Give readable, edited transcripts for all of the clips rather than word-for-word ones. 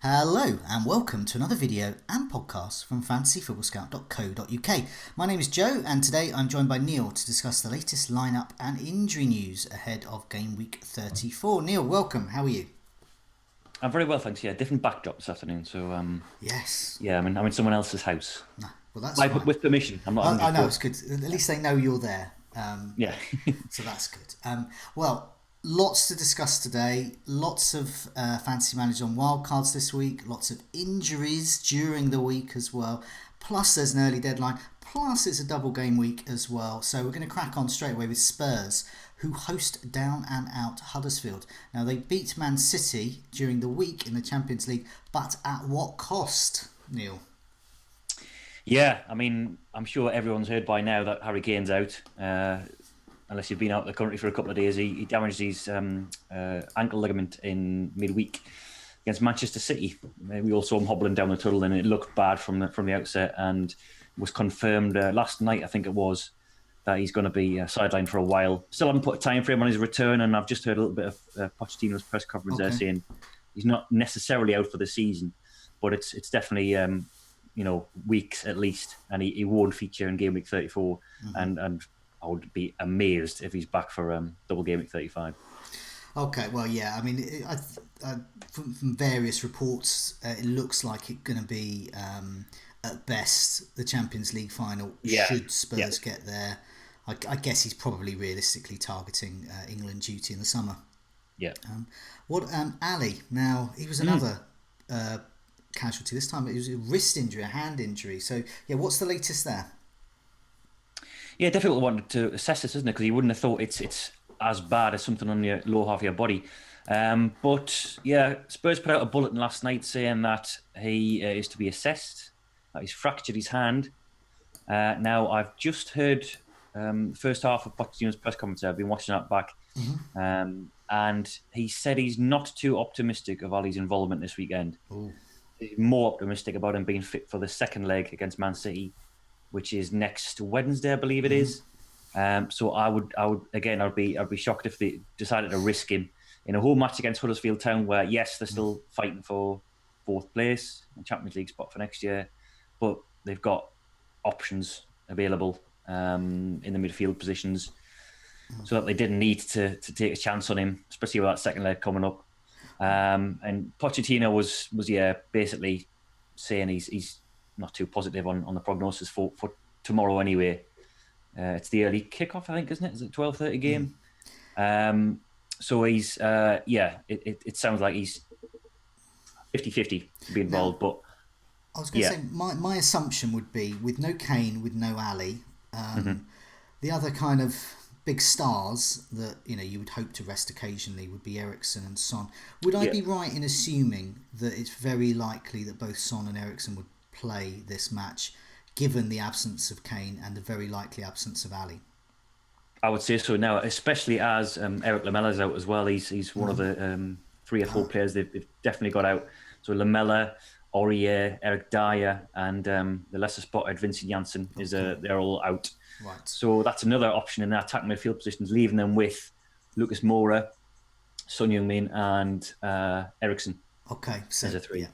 Hello and welcome to another video and podcast from fantasyfootballscout.co.uk. My name is Joe and today I'm joined by Neale to discuss the latest lineup and injury news ahead of Gameweek 34. Neale, welcome. How are you? I'm very well, thanks. Yeah, different backdrop this afternoon. So, Yes. yeah, I'm in someone else's house. No, well, that's fine. With permission. I'm not. I know, it's good. At least they know you're there. Yeah. So that's good. Well, lots to discuss today. Lots of fantasy managers on wildcards this week. Lots of injuries during the week as well. Plus, there's an early deadline. Plus, it's a double game week as well. So we're going to crack on straight away with Spurs, who host down and out Huddersfield. Now, they beat Man City during the week in the Champions League, but at what cost, Neale? Yeah, I mean, I'm sure everyone's heard by now that Harry Kane's out. Unless you've been out of the country for a couple of days, he damaged his ankle ligament in midweek against Manchester City. We all saw him hobbling down the tunnel, and it looked bad from the outset, and was confirmed last night, I think it was, that he's going to be sidelined for a while. Still haven't put a time frame on his return, and I've just heard a little bit of Pochettino's press conference there saying he's not necessarily out for the season, but it's definitely weeks at least, and he won't feature in Gameweek 34, and I would be amazed if he's back for double Gameweek 35. Okay, well, yeah, I mean, from various reports, it looks like it's going to be, at best, the Champions League final, should Spurs get there. I guess he's probably realistically targeting England duty in the summer. Yeah. Ali, now, he was another casualty. This time it was a wrist injury, a hand injury. So, yeah, what's the latest there? Yeah, difficult one to assess this, isn't it? Because you wouldn't have thought it's as bad as something on your lower half of your body. But yeah, Spurs put out a bulletin last night saying that he is to be assessed, that he's fractured his hand. Now, I've just heard the first half of Pochettino's press conference. I've been watching that back. And he said he's not too optimistic of Ali's involvement this weekend. Ooh. He's more optimistic about him being fit for the second leg against Man City, which is next Wednesday, I believe it is. So I'd be shocked if they decided to risk him in a home match against Huddersfield Town, where yes, they're still fighting for fourth place and Champions League spot for next year, but they've got options available in the midfield positions, so that they didn't need to take a chance on him, especially with that second leg coming up. And Pochettino was basically saying he's not too positive on the prognosis for tomorrow anyway. It's the early kickoff, I think, isn't it? Is it 12:30 game? So he's it sounds like he's 50-50 to be involved. But I was going to say my assumption would be, with no Kane, with no Ali, the other kind of big stars that you would hope to rest occasionally would be Eriksen and Son. Would I be right in assuming that it's very likely that both Son and Eriksen would play this match, given the absence of Kane and the very likely absence of Ali? I would say so now, especially as Eric Lamella's out as well. He's one of the 3 or 4 players they've definitely got out. So Lamella, Aurier, Eric Dyer, and the lesser spotted Vincent Janssen they're all out. Right. So that's another option in their attacking midfield positions, leaving them with Lucas Moura, Son Heung-min, and Eriksen. Okay, so as a 3. Yeah.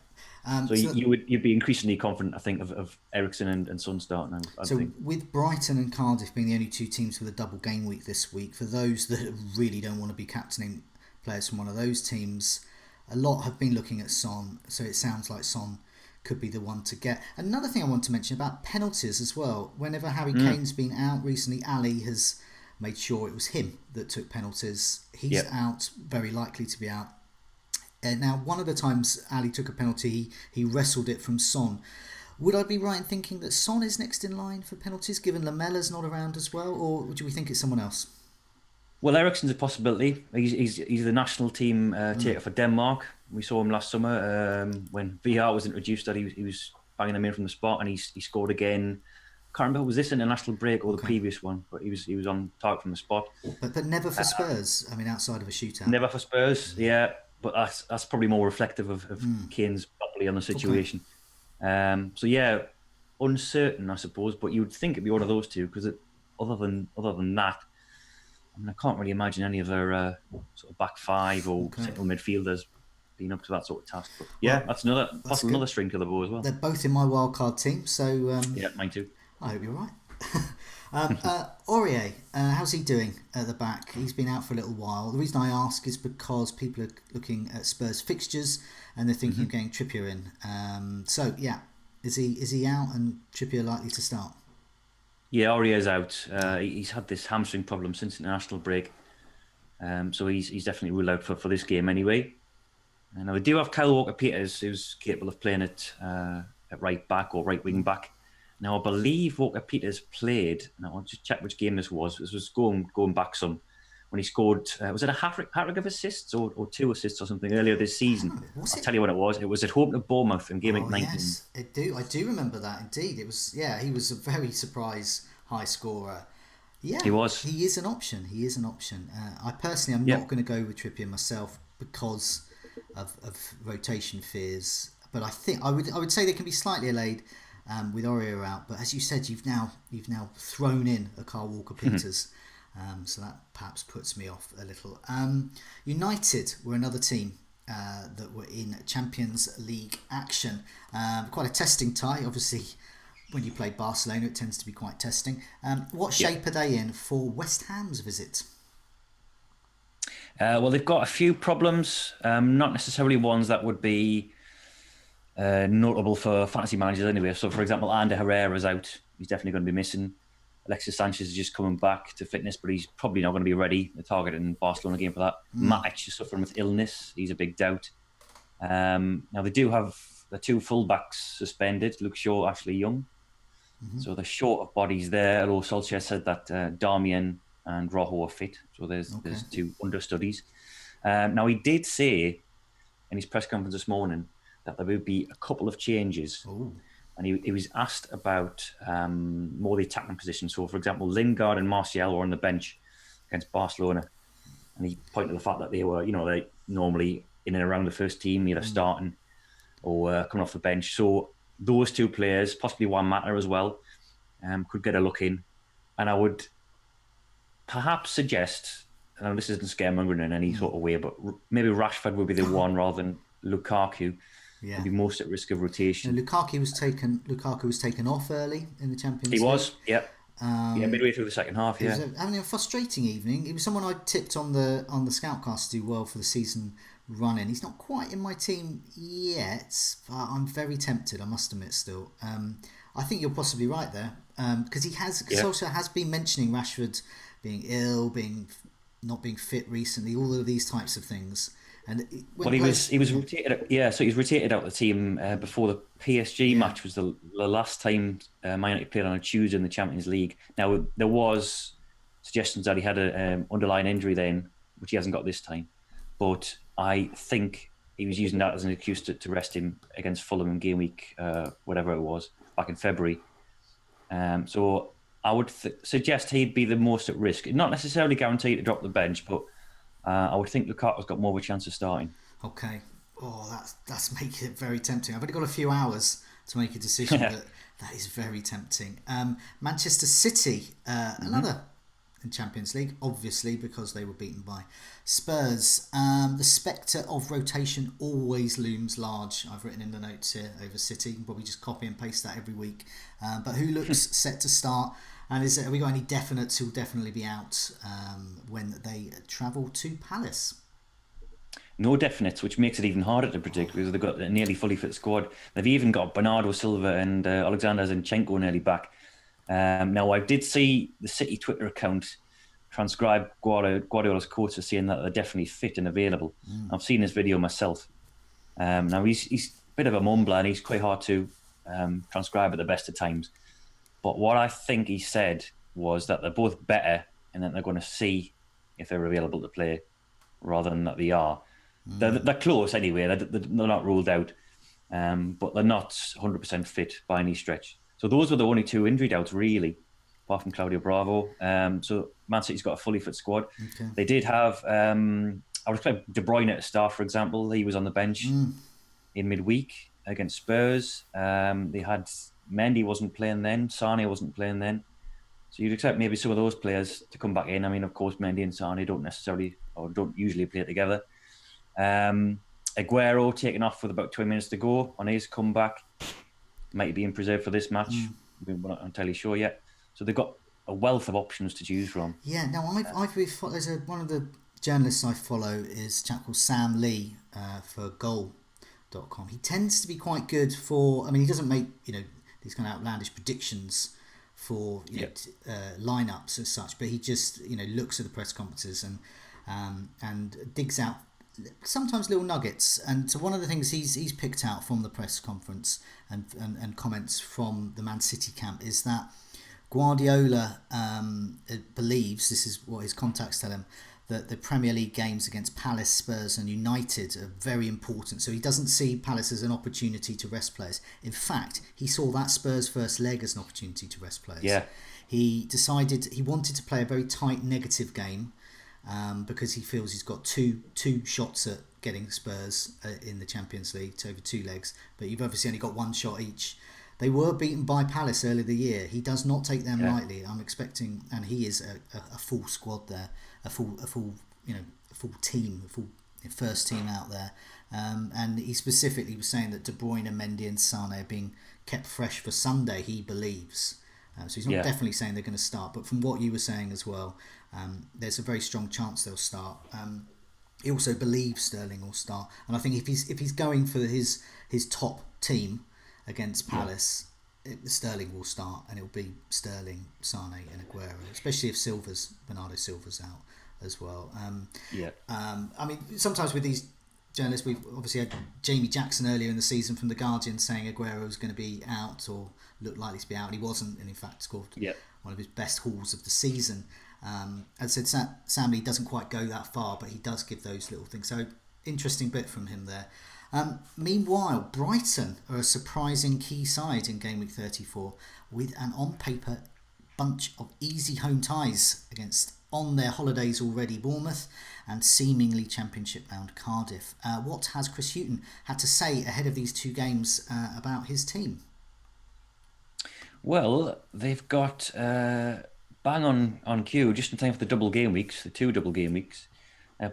You'd be increasingly confident, I think, of Eriksen and Son starting. I think. With Brighton and Cardiff being the only 2 teams with a double game week this week, for those that really don't want to be captaining players from one of those teams, a lot have been looking at Son. So it sounds like Son could be the one to get. Another thing I want to mention about penalties as well. Whenever Harry Kane's been out recently, Ali has made sure it was him that took penalties. He's out, very likely to be out. Now, one of the times Ali took a penalty, he wrestled it from Son. Would I be right in thinking that Son is next in line for penalties, given Lamella's not around as well, or do we think it's someone else? Well, Eriksen's a possibility. He's the national team taker for Denmark. We saw him last summer when VR was introduced. That he was banging them in from the spot, and he scored again. Can't remember, was this in the national break or the previous one? But he was on target from the spot. But never for Spurs. I mean, outside of a shootout. Never for Spurs. Yeah, but that's probably more reflective of Kane's properly on the situation. So yeah, uncertain, I suppose. But you would think it'd be one of those two, because other than that, I mean, I can't really imagine any of their sort of back 5 or central midfielders been up to that sort of task. But yeah, well, that's another string to the bow as well. They're both in my wildcard team, so yeah, mine too. I hope you're right. Aurier, how's he doing at the back? He's been out for a little while. The reason I ask is because people are looking at Spurs fixtures and they're thinking of getting Trippier in. So yeah, is he out and Trippier likely to start? Yeah, Aurier's out. He's had this hamstring problem since the international break, so he's definitely ruled out for this game anyway. And now we do have Kyle Walker-Peters, who's capable of playing at right back or right wing back. Now, I believe Walker-Peters played, and I'll just check which game this was. This was going back some, when he scored, was it a hat-trick of assists or 2 assists or something earlier this season? I'll tell you what it was. It was at home to Bournemouth in Gameweek 19. Yes, I do remember that indeed. It was, he was a very surprise high scorer. Yeah, he was. He is an option. I personally am not going to go with Trippier myself because of rotation fears, but I think I would say they can be slightly allayed with Aurier out, but as you said, you've now thrown in a Kyle Walker-Peters, so that perhaps puts me off a little. United were another team that were in Champions League action. Quite a testing tie, obviously. When you play Barcelona, it tends to be quite testing. What shape are they in for West Ham's visit? Well, they've got a few problems, not necessarily ones that would be notable for fantasy managers anyway. So, for example, Ander Herrera's out. He's definitely going to be missing. Alexis Sanchez is just coming back to fitness, but he's probably not going to be ready. The target in Barcelona game for that. Matic is suffering with illness. He's a big doubt. Now, they do have the 2 fullbacks suspended, Luke Shaw, Ashley Young. So they're short of bodies there, although Solskjaer said that Darmian and Rojo are fit. So there's 2 understudies. Now, he did say in his press conference this morning that there would be a couple of changes. Ooh. And he was asked about more the attacking position. So, for example, Lingard and Martial were on the bench against Barcelona. And he pointed to the fact that they were, they normally in and around the first team, either starting or coming off the bench. So those 2 players, possibly Juan Mata as well, could get a look in. And I would perhaps suggest, and this isn't scaremongering in any sort of way, but maybe Rashford would be the one rather than Lukaku. Yeah. Would be most at risk of rotation. Now, Lukaku was taken off early in the Champions League. He was, yeah. Midway through the second half, He was having a frustrating evening. He was someone I tipped on the Scoutcast to do well for the season running. He's not quite in my team yet, but I'm very tempted, I must admit still. I think you're possibly right there, because Solskjaer has been mentioning Rashford being ill, not being fit recently, all of these types of things. And he was rotated. Yeah, so he was rotated out of the team before the PSG match. Was the last time Man United played on a Tuesday in the Champions League. Now there was suggestions that he had an underlying injury then, which he hasn't got this time. But I think he was using that as an excuse to rest him against Fulham in game week, whatever it was, back in February. So I would suggest he'd be the most at risk. Not necessarily guaranteed to drop the bench, but I would think Lukaku's got more of a chance of starting. Okay. Oh, that's making it very tempting. I've only got a few hours to make a decision, but that is very tempting. Manchester City, another in Champions League, obviously, because they were beaten by Spurs. The spectre of rotation always looms large. I've written in the notes here over City. You can probably just copy and paste that every week. But who looks set to start? And have we got any definites who will definitely be out when they travel to Palace? No definites, which makes it even harder to predict because they've got a nearly fully fit squad. They've even got Bernardo, Silva and Oleksandr Zinchenko nearly back. Now, I did see the City Twitter account transcribe Guardiola's quotes as saying that they're definitely fit and available. I've seen this video myself. Now, he's a bit of a mumbler and he's quite hard to transcribe at the best of times. But what I think he said was that they're both better and that they're going to see if they're available to play rather than that they are. They're close anyway. They're not ruled out. But they're not 100% fit by any stretch. So those were the only 2 injury doubts, really, apart from Claudio Bravo. So Man City's got a fully fit squad. Okay. They did have, I would expect De Bruyne to start, for example. He was on the bench in midweek against Spurs. They had Mendy wasn't playing then. Sane wasn't playing then. So you'd expect maybe some of those players to come back in. I mean, of course, Mendy and Sane don't usually play together. Aguero taken off with about 20 minutes to go on his comeback. Might be in preserved for this match. We're not entirely sure yet. So they've got a wealth of options to choose from. Yeah, no, there's one of the journalists I follow is a chap called Sam Lee for Goal.com. He tends to be quite good for. I mean, he doesn't make these kind of outlandish predictions for lineups as such, but he just looks at the press conferences and digs out sometimes little nuggets. And so one of the things he's picked out from the press conference and comments from the Man City camp is that Guardiola believes, this is what his contacts tell him, that the Premier League games against Palace, Spurs and United are very important. So he doesn't see Palace as an opportunity to rest players. In fact, he saw that Spurs first leg as an opportunity to rest players. Yeah. He decided he wanted to play a very tight negative game because he feels he's got two shots at getting Spurs in the Champions League over 2 legs. But you've obviously only got 1 shot each. They were beaten by Palace earlier the year. He does not take them lightly. I'm expecting, and he is a full squad there, a full team, a full first team out there. And he specifically was saying that De Bruyne, Mendy, and Sane are being kept fresh for Sunday. He believes. So he's not definitely saying they're going to start, but from what you were saying as well, there's a very strong chance they'll start. He also believes Sterling will start, and I think if he's going for his top team against Palace, Sterling will start, and it'll be Sterling, Sane, and Aguero, especially if Bernardo Silva's out as well. I mean, sometimes with these journalists, we've obviously had Jamie Jackson earlier in the season from The Guardian saying Aguero was going to be out or looked likely to be out, and he wasn't, and in fact scored one of his best hauls of the season. As I said, Sam Lee doesn't quite go that far, but he does give those little things. So interesting bit from him there. Meanwhile, Brighton are a surprising key side in Game Week 34 with an on-paper bunch of easy home ties against on their holidays already Bournemouth and seemingly championship-bound Cardiff. What has Chris Hughton had to say ahead of these 2 games about his team? Well, they've got bang on cue just in time for the 2 double game weeks.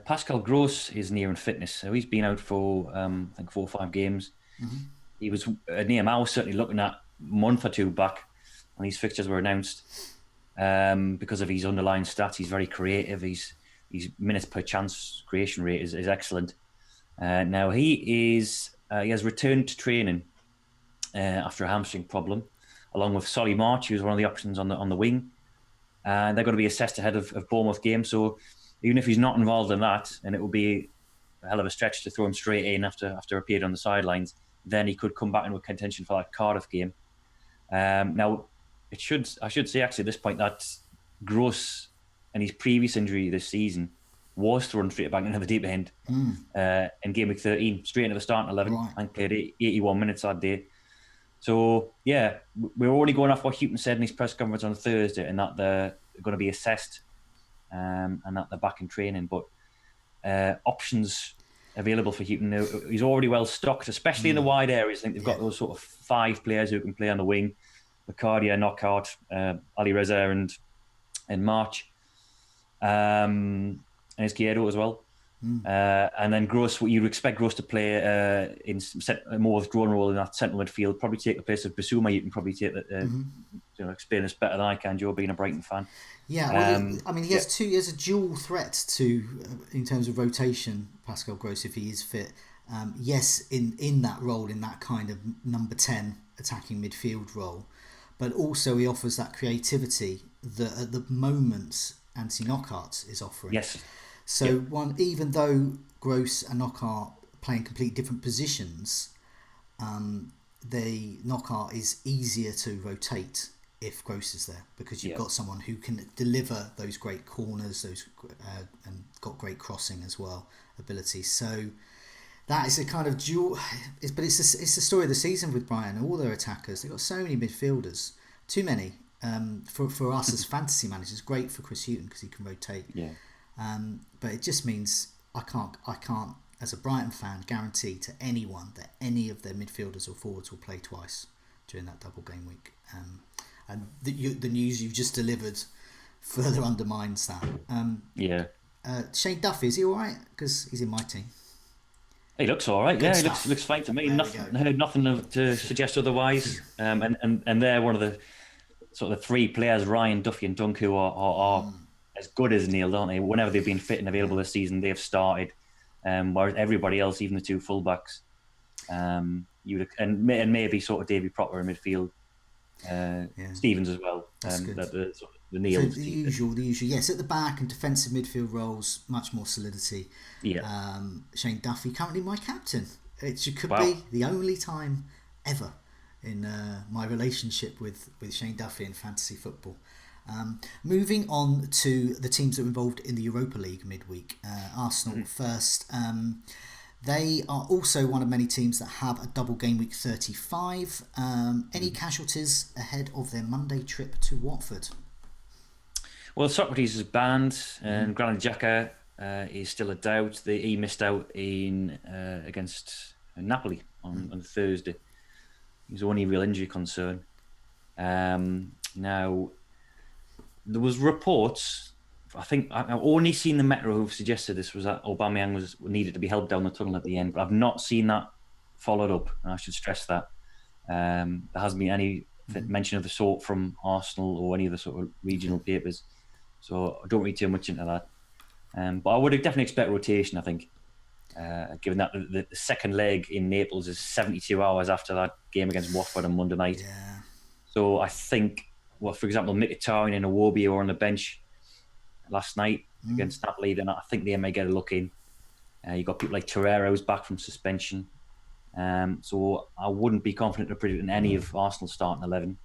Pascal Gross is near in fitness, so he's been out for I think 4 or 5 games. He was a name I was certainly looking at a month or 2 back when these fixtures were announced because of his underlying stats. He's very creative. His minutes per chance creation rate is excellent. Now he has returned to training after a hamstring problem, along with Solly March, who's one of the options on the wing. And they're going to be assessed ahead of Bournemouth game. So even if he's not involved in that, and it will be a hell of a stretch to throw him straight in after appeared on the sidelines, then he could come back into contention for that Cardiff game. Now, I should say actually at this point that Gross and his previous injury this season was thrown straight back into the deep end in Game Week 13, straight into the starting 11, and played 81 minutes that day. So, yeah, we're already going off what Hughton said in his press conference on Thursday, and that they're going to be assessed and that they're back in training. But options available for Hughton, he's already well stocked, especially in the wide areas. I think they've got those sort of 5 players who can play on the wing: Bacardia, Knockout, Ali Reza and March, and Izquierdo as well. And then Gross, you'd expect Gross to play in a more withdrawn role in that central midfield, probably take the place of Bissouma. You can probably take explain this better than I can, Joe, being a Brighton fan. Yeah, well, I mean, he has a dual threat in terms of rotation, Pascal Gross, if he is fit. Yes, in that role, in that kind of number 10 attacking midfield role, but also he offers that creativity that at the moment Anthony Knockaert is offering. Yes. So even though Gross and Knockaert play in completely different positions, the Knockaert is easier to rotate if Gross is there, because you've got someone who can deliver those great corners, and got great crossing as well ability. So that is a kind of dual. But it's the story of the season with Brighton. All their attackers, they've got so many midfielders, too many for us as fantasy managers. Great for Chris Hughton because he can rotate. Yeah. But it just means I can't, as a Brighton fan, guarantee to anyone that any of their midfielders or forwards will play twice during that double game week. And the news you've just delivered further undermines that. Shane Duffy, is he all right? Because he's in my team. He looks all right. Good Yeah, he stuff. looks fine to me. There we Nothing, go. heard nothing to suggest otherwise. And they're one of the sort of the three players, Ryan, Duffy, and Dunk, who are as good as Neale, don't they? Whenever they've been fit and available this season, they've started. Whereas everybody else, even the two fullbacks, and maybe sort of Davy Proper in midfield, Stevens as well. That's good. The Neale. So the usual. Yes, at the back and defensive midfield roles, much more solidity. Yeah. Shane Duffy, currently my captain. It could Wow. be the only time ever in my relationship with Shane Duffy in fantasy football. Moving on to the teams that were involved in the Europa League midweek. Arsenal first. They are also one of many teams that have a double game week 35. Any casualties ahead of their Monday trip to Watford? Well, Socrates is banned, and Granit Xhaka is still a doubt. He missed out in against Napoli on Thursday. His only real injury concern. Now, there was reports. I think I've only seen the Metro who've suggested this was that Aubameyang needed to be helped down the tunnel at the end, but I've not seen that followed up, and I should stress that. There hasn't been any mention of the sort from Arsenal or any of the sort of regional papers, so I don't read too much into that. But I would definitely expect rotation, I think, given that the second leg in Naples is 72 hours after that game against Watford on Monday night. Yeah. So I think, for example, Mkhitaryan and Iwobi were on the bench last night against Napoli, then I think they may get a look in. You've got people like Torreira who's back from suspension. So I wouldn't be confident to predict in any of Arsenal's starting 11.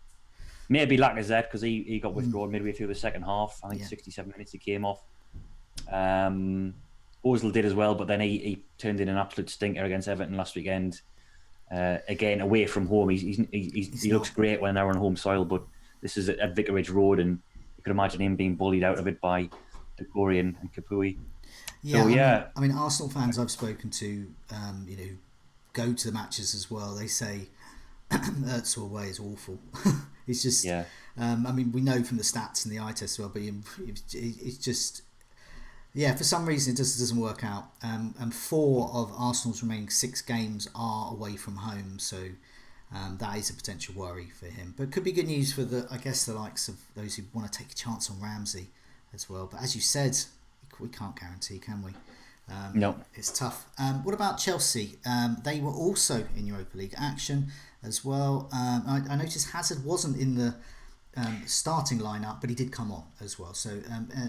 Maybe Lacazette, because he got withdrawn midway through the second half. I think 67 minutes he came off. Ozil did as well, but then he turned in an absolute stinker against Everton last weekend. Again, away from home. He looks great when they're on home soil, but this is at Vicarage Road, and you could imagine him being bullied out of it by Decore and Capuy. Yeah, so, I mean, Arsenal fans I've spoken to, go to the matches as well. They say Özil away is awful. It's just, I mean, we know from the stats and the eye test as well, but it's just, for some reason it just doesn't work out. And 4 of Arsenal's remaining 6 games are away from home, so that is a potential worry for him. But could be good news for the likes of those who want to take a chance on Ramsey as well. But as you said, we can't guarantee, can we? No. It's tough. What about Chelsea? They were also in Europa League action as well. I noticed Hazard wasn't in the starting lineup, but he did come on as well. So,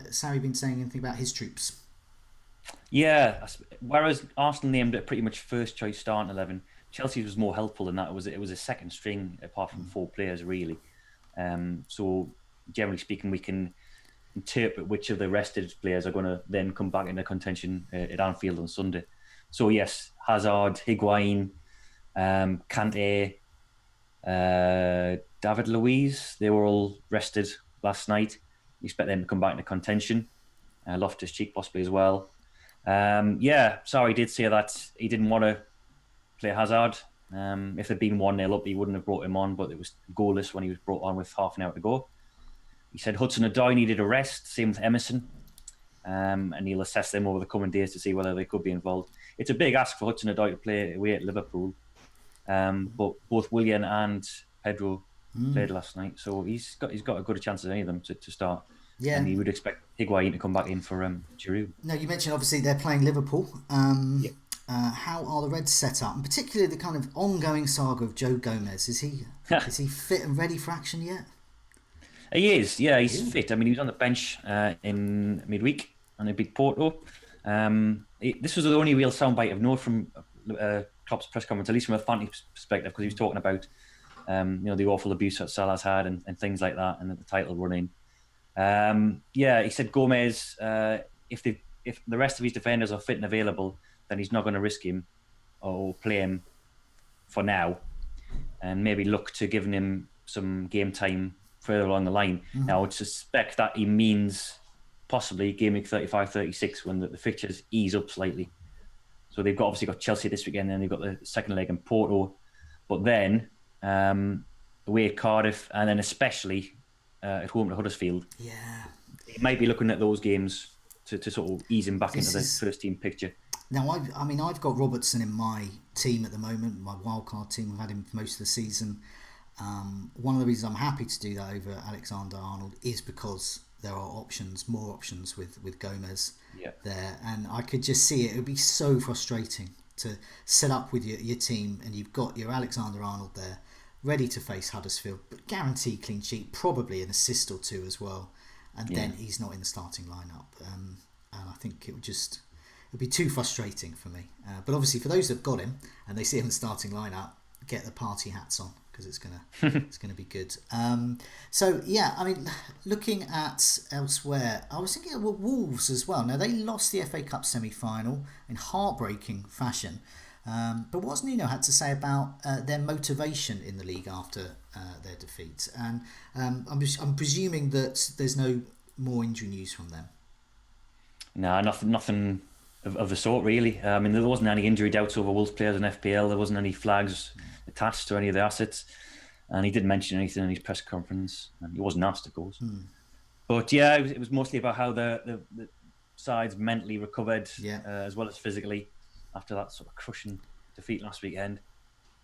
Sarri been saying anything about his troops? Yeah, whereas Arsenal named it pretty much first choice starting 11, Chelsea was more helpful in that. It was a second string apart from 4 players really. So generally speaking, we can interpret which of the rested players are going to then come back into contention at Anfield on Sunday. So yes, Hazard, Higuain, Kante, David Luiz, they were all rested last night. You expect them to come back into contention. Loftus-Cheek possibly as well. Sorry, did say that he didn't want to play Hazard. If there'd been 1-0 up, he wouldn't have brought him on, but it was goalless when he was brought on with half an hour to go. He said Hudson-Odoi needed a rest, same with Emerson, and he'll assess them over the coming days to see whether they could be involved. It's a big ask for Hudson-Odoi to play away at Liverpool, but both Willian and Pedro played last night, so he's got a good chance as any of them to start. Yeah, and you would expect Higuain to come back in for Giroud. Now, you mentioned obviously they're playing Liverpool. How are the Reds set up, and particularly the kind of ongoing saga of Joe Gomez? Is he fit and ready for action yet? He is, yeah, he's fit. I mean, he was on the bench in midweek and they beat Porto. This was the only real soundbite of note from Klopp's press conference, at least from a fantasy perspective, because he was talking about the awful abuse that Salah's had and things like that, and the title running. He said Gomez, if the rest of his defenders are fit and available, then he's not going to risk him or play him for now, and maybe look to giving him some game time further along the line. Now, I would suspect that he means possibly game week 35-36 when the fixtures ease up slightly. So they've obviously got Chelsea this weekend, and they've got the second leg in Porto, but then away at Cardiff, and then especially at home to Huddersfield. Yeah, He might be looking at those games to sort of ease him back into the first team picture. Now, I've got Robertson in my team at the moment, my wildcard team. I've had him for most of the season. One of the reasons I'm happy to do that over Oleksandr-Arnold is because there are more options with Gomez there, and I could just see it. It would be so frustrating to set up with your team, and you've got your Oleksandr-Arnold there, ready to face Huddersfield, but guaranteed clean sheet, probably an assist or two as well, and then he's not in the starting lineup, and I think it would be too frustrating for me. But obviously, for those that've got him and they see him in the starting lineup, get the party hats on, because it's gonna be good. So yeah, I mean, looking at elsewhere, I was thinking about Wolves as well. Now, they lost the FA Cup semi-final in heartbreaking fashion. But what's Nuno had to say about their motivation in the league after their defeat? And I'm presuming that there's no more injury news from them. No, nothing of the sort, really. I mean, there wasn't any injury doubts over Wolves players in FPL. There wasn't any flags attached to any of the assets. And he didn't mention anything in his press conference. And he wasn't asked, of course. But yeah, it was mostly about how the sides mentally recovered, as well as physically, after that sort of crushing defeat last weekend.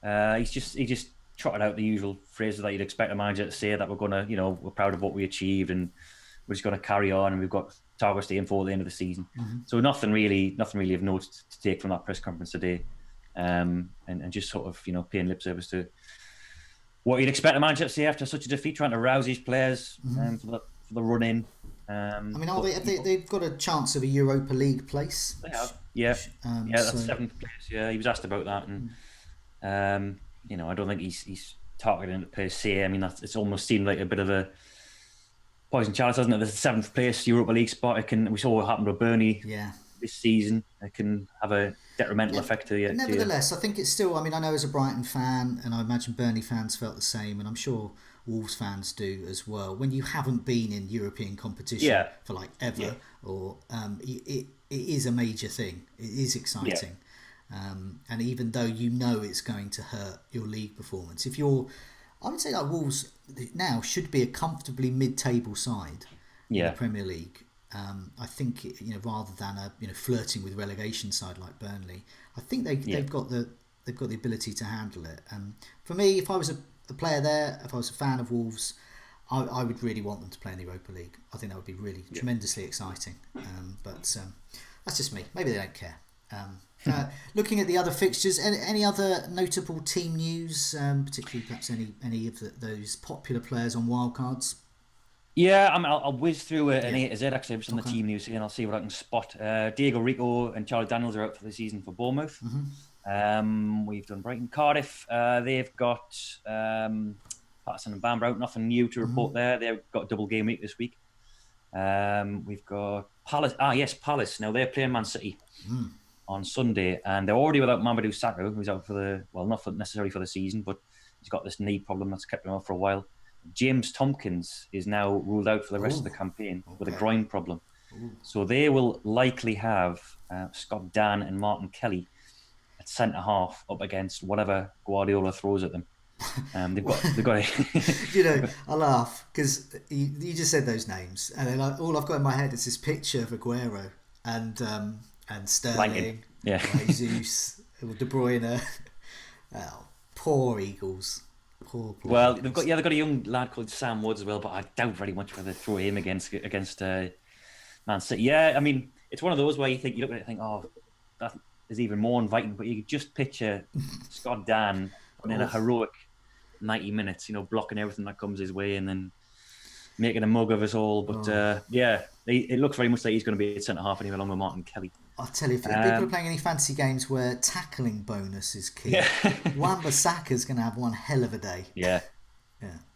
He just trotted out the usual phrases that you'd expect a manager to say, that we're proud of what we achieved and we're just going to carry on and we've got targets to aim for at the end of the season. So nothing really of note to take from that press conference today, and just sort of paying lip service to what you'd expect a manager to say after such a defeat, trying to rouse his players for the run in. I mean, they've got a chance of a Europa League place. They have, that's seventh place. Yeah, he was asked about that, and I don't think he's targeting it per se. I mean, it's almost seemed like a bit of a poison chalice, hasn't it? The seventh place Europa League spot. We saw what happened with Burnley this season. It can have a detrimental effect to you. Nevertheless, I think it's still. I mean, I know as a Brighton fan, and I imagine Burnley fans felt the same, and I'm sure Wolves fans do as well. When you haven't been in European competition for like ever, or it is a major thing. It is exciting, and even though it's going to hurt your league performance, I would say that Wolves now should be a comfortably mid-table side in the Premier League. I think rather than a flirting with relegation side like Burnley, I think they've got the ability to handle it. For me, if I was a player there, if I was a fan of Wolves, I would really want them to play in the Europa League. I think that would be really tremendously exciting. But that's just me. Maybe they don't care. Looking at the other fixtures, any other notable team news, particularly perhaps any of those popular players on wildcards? Yeah, I'll whiz through an A to Z actually on the team news here, and I'll see what I can spot. Diego Rico and Charlie Daniels are out for the season for Bournemouth. We've done Brighton. Cardiff, they've got Patterson and Bamber out. Nothing new to report there. They've got a double game week this week. We've got Palace. Palace. Now they're playing Man City on Sunday, and they're already without Mamadou Sakho, who's out not necessarily for the season, but he's got this knee problem that's kept him out for a while. James Tompkins is now ruled out for the rest of the campaign with a groin problem. So they will likely have Scott Dan and Martin Kelly at centre half up against whatever Guardiola throws at them. They've got. I laugh because you just said those names, and then all I've got in my head is this picture of Aguero and Sterling, Jesus, De Bruyne. Oh, poor Eagles. Poor well, Eagles. they've got a young lad called Sam Woods as well, but I doubt very much whether they throw him against Man City. Yeah, I mean, it's one of those where you look at it and think, oh, that is even more inviting. But you could just picture Scott Dan in a heroic 90 minutes, blocking everything that comes his way and then making a mug of us all. But it looks very much like he's going to be at centre half anyway, along with Martin Kelly. I'll tell you, if people are playing any fantasy games where tackling bonus is key, Wan-Bissaka's going to have one hell of a day. Yeah.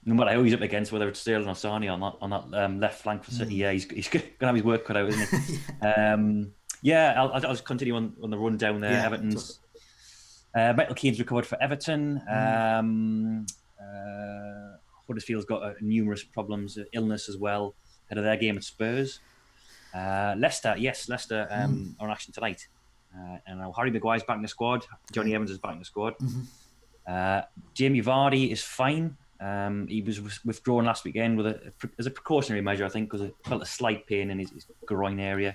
No matter who he's up against, whether it's Sterling or Sane on that left flank for City, he's going to have his work cut out, isn't he? I'll just continue on the rundown there. Everton's Michael Keane's recovered for Everton. Huddersfield's got numerous problems, illness as well, ahead of their game at Spurs. Leicester are on action tonight. And now Harry Maguire's back in the squad. Johnny Evans is back in the squad. Jamie Vardy is fine. He was withdrawn last weekend as a precautionary measure, I think, because it felt a slight pain in his groin area.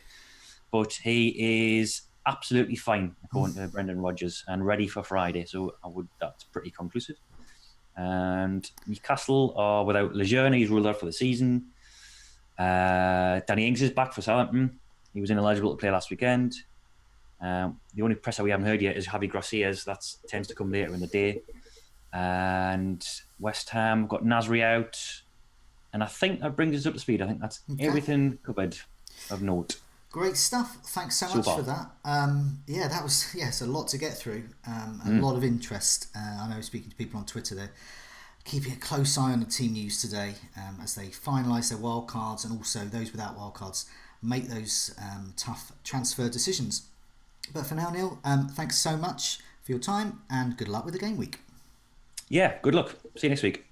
But he is absolutely fine, according to Brendan Rodgers, and ready for Friday. So that's pretty conclusive. And Newcastle are without Lejeune, he's ruled out for the season. Danny Ings is back for Southampton. He was ineligible to play last weekend. The only presser we haven't heard yet is Javi Gracias. That tends to come later in the day. And West Ham got Nasri out. And I think that brings us up to speed. I think that's everything covered of note. Great stuff. Thanks so much for that. That was it's a lot to get through. A lot of interest. I know speaking to people on Twitter, they're keeping a close eye on the team news today as they finalise their wildcards, and also those without wildcards make those tough transfer decisions. But for now, Neale, thanks so much for your time, and good luck with the game week. Yeah, good luck. See you next week.